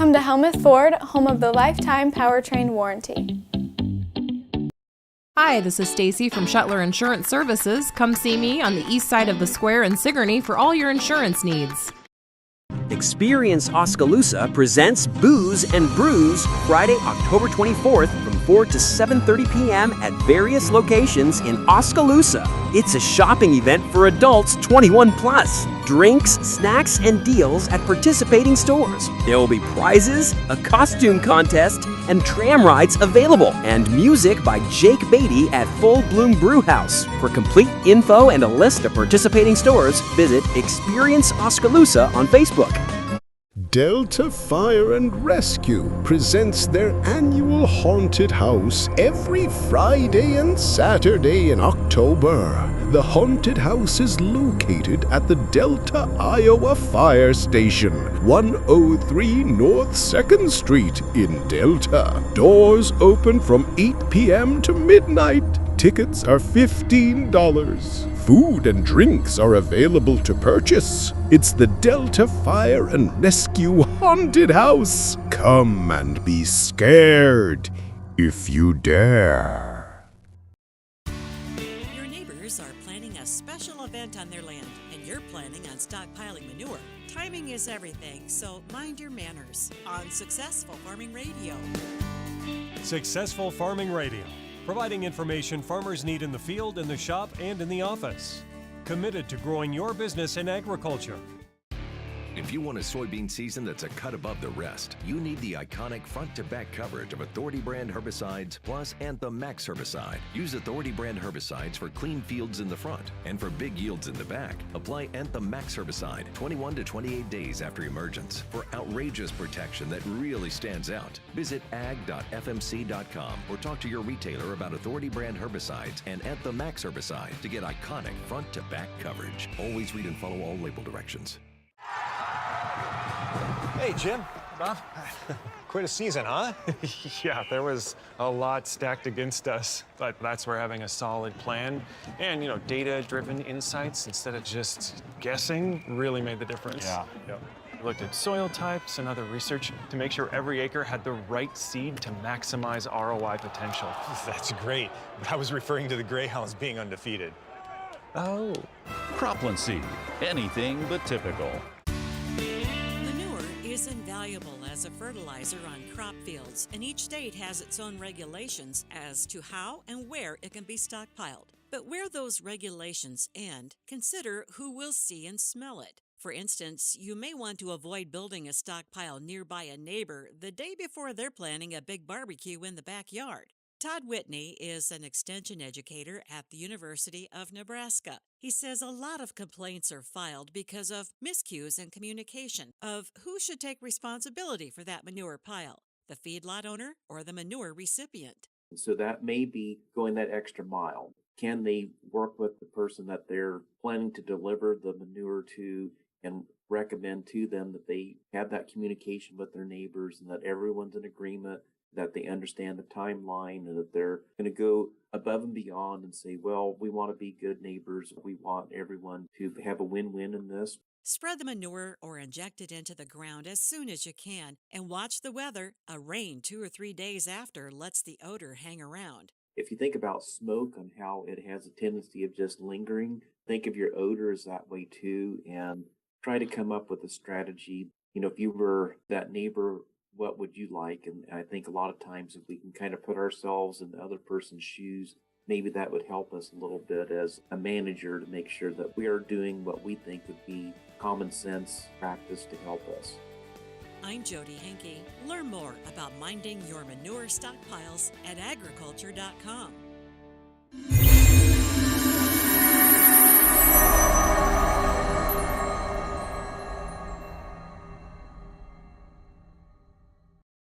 Come to Helmuth Ford, home of the lifetime powertrain warranty. Hi, this is Stacy from Shuttler Insurance Services. Come see me on the east side of the square in Sigourney for all your insurance needs. Experience Oskaloosa presents Booze and Brews Friday, October 24th from 4 to 7:30 p.m. at various locations in Oskaloosa. It's a shopping event for adults 21 plus. Drinks, snacks, and deals at participating stores. There will be prizes, a costume contest, and tram rides available. And music by Jake Beatty at Full Bloom Brew House. For complete info and a list of participating stores, visit Experience Oskaloosa on Facebook. Delta Fire and Rescue presents their annual haunted house every Friday and Saturday in October. The haunted house is located at the Delta, Iowa Fire Station, 103 North 2nd Street in Delta. Doors open from 8 p.m. to midnight. Tickets are $15. Food and drinks are available to purchase. It's the Delta Fire and Rescue Haunted House. Come and be scared, if you dare. Your neighbors are planning a special event on their land, and you're planning on stockpiling manure. Timing is everything, so mind your manners. On Successful Farming Radio. Successful Farming Radio, providing information farmers need in the field, in the shop, and in the office. Committed to growing your business in agriculture. If you want a soybean season that's a cut above the rest, you need the iconic front-to-back coverage of Authority brand herbicides plus Anthem Max herbicide. Use Authority brand herbicides for clean fields in the front, and for big yields in the back, apply Anthem Max herbicide 21 to 28 days after emergence for outrageous protection that really stands out. Visit ag.fmc.com or talk to your retailer about Authority brand herbicides and Anthem Max herbicide to get iconic front-to-back coverage. Always read and follow all label directions. Hey, Jim. Bob. Quite a season, huh? Yeah, there was a lot stacked against us, but that's where having a solid plan and, data-driven insights instead of just guessing really made the difference. Yeah. Yep. We looked at soil types and other research to make sure every acre had the right seed to maximize ROI potential. That's great, but I was referring to the Greyhounds being undefeated. Oh. Cropland Seed, anything but typical. Manure is invaluable as a fertilizer on crop fields, and each state has its own regulations as to how and where it can be stockpiled. But where those regulations end, consider who will see and smell it. For instance, you may want to avoid building a stockpile nearby a neighbor the day before they're planning a big barbecue in the backyard. Todd Whitney is an extension educator at the University of Nebraska. He says a lot of complaints are filed because of miscues in communication of who should take responsibility for that manure pile, the feedlot owner or the manure recipient. So that may be going that extra mile. Can they work with the person that they're planning to deliver the manure to and recommend to them that they have that communication with their neighbors and that everyone's in agreement, that they understand the timeline, and that they're going to go above and beyond and say, well, we want to be good neighbors. We want everyone to have a win-win in this. Spread the manure or inject it into the ground as soon as you can, and watch the weather. A rain 2 or 3 days after lets the odor hang around. If you think about smoke and how it has a tendency of just lingering, think of your odor as that way too, and try to come up with a strategy. If you were that neighbor, what would you like? And I think a lot of times if we can kind of put ourselves in the other person's shoes, maybe that would help us a little bit as a manager to make sure that we are doing what we think would be common sense practice to help us. I'm Jody Henke. Learn more about minding your manure stockpiles at agriculture.com.